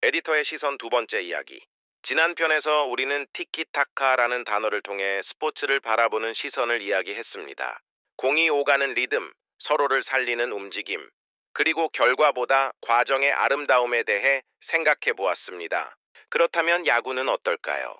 에디터의 시선 두 번째 이야기. 지난 편에서 우리는 티키타카라는 단어를 통해 스포츠를 바라보는 시선을 이야기했습니다. 공이 오가는 리듬, 서로를 살리는 움직임, 그리고 결과보다 과정의 아름다움에 대해 생각해 보았습니다. 그렇다면 야구는 어떨까요?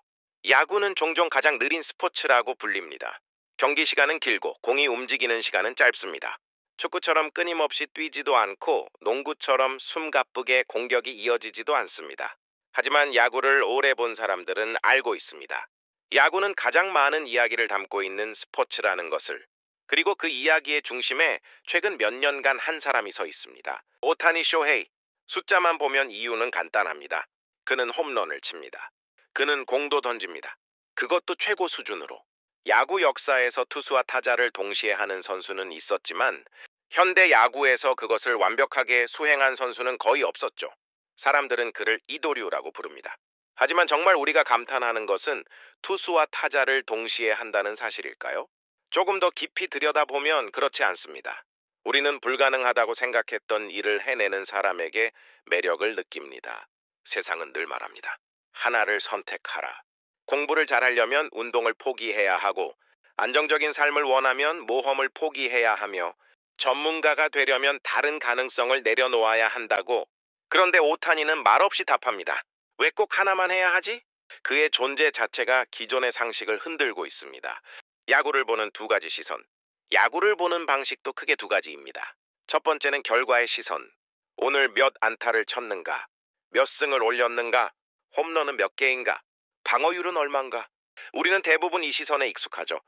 야구는 종종 가장 느린 스포츠라고 불립니다. 경기 시간은 길고 공이 움직이는 시간은 짧습니다. 축구처럼 끊임없이 뛰지도 않고 농구처럼 숨가쁘게 공격이 이어지지도 않습니다. 하지만 야구를 오래 본 사람들은 알고 있습니다. 야구는 가장 많은 이야기를 담고 있는 스포츠라는 것을. 그리고 그 이야기의 중심에 최근 몇 년간 한 사람이 서 있습니다. 오타니 쇼헤이. 숫자만 보면 이유는 간단합니다. 그는 홈런을 칩니다. 그는 공도 던집니다. 그것도 최고 수준으로. 야구 역사에서 투수와 타자를 동시에 하는 선수는 있었지만 현대 야구에서 그것을 완벽하게 수행한 선수는 거의 없었죠. 사람들은 그를 이도류라고 부릅니다. 하지만 정말 우리가 감탄하는 것은 투수와 타자를 동시에 한다는 사실일까요? 조금 더 깊이 들여다보면 그렇지 않습니다. 우리는 불가능하다고 생각했던 일을 해내는 사람에게 매력을 느낍니다. 세상은 늘 말합니다. 하나를 선택하라. 공부를 잘하려면 운동을 포기해야 하고, 안정적인 삶을 원하면 모험을 포기해야 하며, 전문가가 되려면 다른 가능성을 내려놓아야 한다고. 그런데 오타니는 말없이 답합니다. 왜 꼭 하나만 해야 하지? 그의 존재 자체가 기존의 상식을 흔들고 있습니다. 야구를 보는 두 가지 시선. 야구를 보는 방식도 크게 두 가지입니다. 첫 번째는 결과의 시선. 오늘 몇 안타를 쳤는가? 몇 승을 올렸는가? 홈런은 몇 개인가? 방어율은 얼마인가? 우리는 대부분 이 시선에 익숙하죠.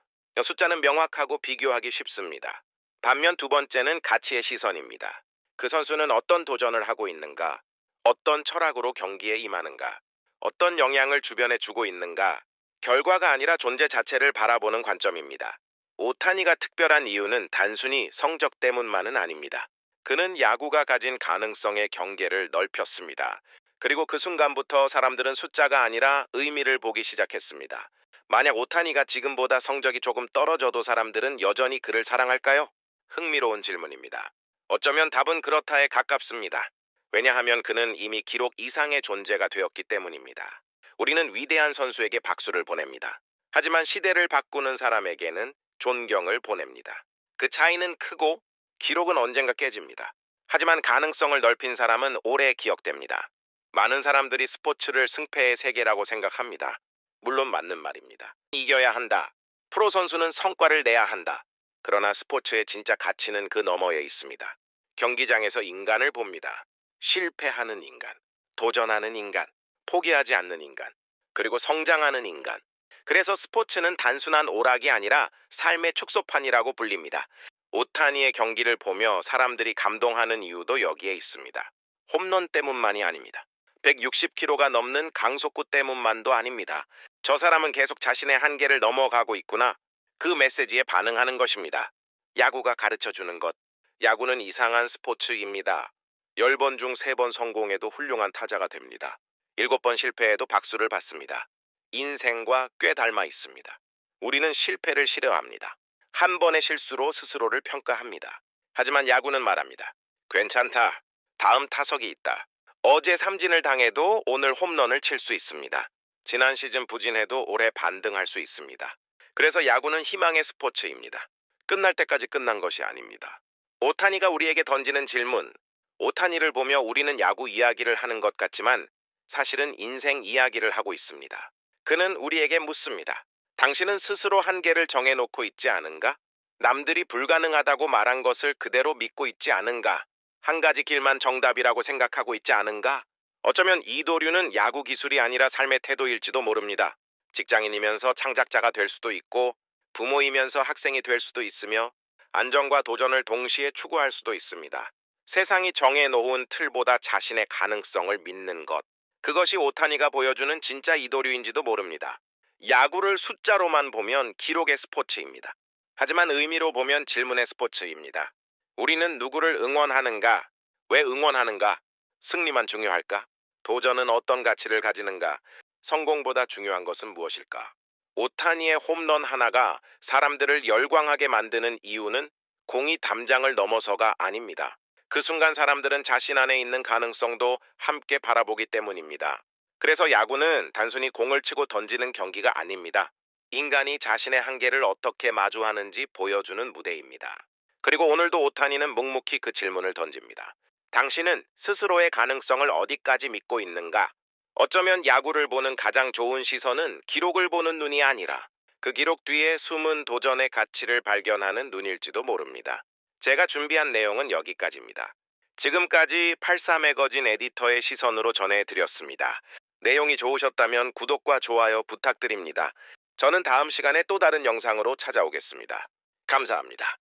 숫자는 명확하고 비교하기 쉽습니다. 반면 두 번째는 가치의 시선입니다. 그 선수는 어떤 도전을 하고 있는가? 어떤 철학으로 경기에 임하는가? 어떤 영향을 주변에 주고 있는가? 결과가 아니라 존재 자체를 바라보는 관점입니다. 오타니가 특별한 이유는 단순히 성적 때문만은 아닙니다. 그는 야구가 가진 가능성의 경계를 넓혔습니다. 그리고 그 순간부터 사람들은 숫자가 아니라 의미를 보기 시작했습니다. 만약 오타니가 지금보다 성적이 조금 떨어져도 사람들은 여전히 그를 사랑할까요? 흥미로운 질문입니다. 어쩌면 답은 그렇다에 가깝습니다. 왜냐하면 그는 이미 기록 이상의 존재가 되었기 때문입니다. 우리는 위대한 선수에게 박수를 보냅니다. 하지만 시대를 바꾸는 사람에게는 존경을 보냅니다. 그 차이는 크고 기록은 언젠가 깨집니다. 하지만 가능성을 넓힌 사람은 오래 기억됩니다. 많은 사람들이 스포츠를 승패의 세계라고 생각합니다. 물론 맞는 말입니다. 이겨야 한다. 프로 선수는 성과를 내야 한다. 그러나 스포츠의 진짜 가치는 그 너머에 있습니다. 경기장에서 인간을 봅니다. 실패하는 인간, 도전하는 인간, 포기하지 않는 인간, 그리고 성장하는 인간. 그래서 스포츠는 단순한 오락이 아니라 삶의 축소판이라고 불립니다. 오타니의 경기를 보며 사람들이 감동하는 이유도 여기에 있습니다. 홈런 때문만이 아닙니다. 160km가 넘는 강속구 때문만도 아닙니다. 저 사람은 계속 자신의 한계를 넘어가고 있구나. 그 메시지에 반응하는 것입니다. 야구가 가르쳐주는 것. 야구는 이상한 스포츠입니다. 10번 중 3번 성공해도 훌륭한 타자가 됩니다. 7번 실패해도 박수를 받습니다. 인생과 꽤 닮아 있습니다. 우리는 실패를 싫어합니다. 한 번의 실수로 스스로를 평가합니다. 하지만 야구는 말합니다. 괜찮다. 다음 타석이 있다. 어제 삼진을 당해도 오늘 홈런을 칠 수 있습니다. 지난 시즌 부진해도 올해 반등할 수 있습니다. 그래서 야구는 희망의 스포츠입니다. 끝날 때까지 끝난 것이 아닙니다. 오타니가 우리에게 던지는 질문. 오타니를 보며 우리는 야구 이야기를 하는 것 같지만 사실은 인생 이야기를 하고 있습니다. 그는 우리에게 묻습니다. 당신은 스스로 한계를 정해놓고 있지 않은가? 남들이 불가능하다고 말한 것을 그대로 믿고 있지 않은가? 한 가지 길만 정답이라고 생각하고 있지 않은가? 어쩌면 이도류는 야구 기술이 아니라 삶의 태도일지도 모릅니다. 직장인이면서 창작자가 될 수도 있고, 부모이면서 학생이 될 수도 있으며, 안정과 도전을 동시에 추구할 수도 있습니다. 세상이 정해놓은 틀보다 자신의 가능성을 믿는 것. 그것이 오타니가 보여주는 진짜 이도류인지도 모릅니다. 야구를 숫자로만 보면 기록의 스포츠입니다. 하지만 의미로 보면 질문의 스포츠입니다. 우리는 누구를 응원하는가? 왜 응원하는가? 승리만 중요할까? 도전은 어떤 가치를 가지는가? 성공보다 중요한 것은 무엇일까? 오타니의 홈런 하나가 사람들을 열광하게 만드는 이유는 공이 담장을 넘어서가 아닙니다. 그 순간 사람들은 자신 안에 있는 가능성도 함께 바라보기 때문입니다. 그래서 야구는 단순히 공을 치고 던지는 경기가 아닙니다. 인간이 자신의 한계를 어떻게 마주하는지 보여주는 무대입니다. 그리고 오늘도 오타니는 묵묵히 그 질문을 던집니다. 당신은 스스로의 가능성을 어디까지 믿고 있는가? 어쩌면 야구를 보는 가장 좋은 시선은 기록을 보는 눈이 아니라 그 기록 뒤에 숨은 도전의 가치를 발견하는 눈일지도 모릅니다. 제가 준비한 내용은 여기까지입니다. 지금까지 84 매거진 에디터의 시선으로 전해드렸습니다. 내용이 좋으셨다면 구독과 좋아요 부탁드립니다. 저는 다음 시간에 또 다른 영상으로 찾아오겠습니다. 감사합니다.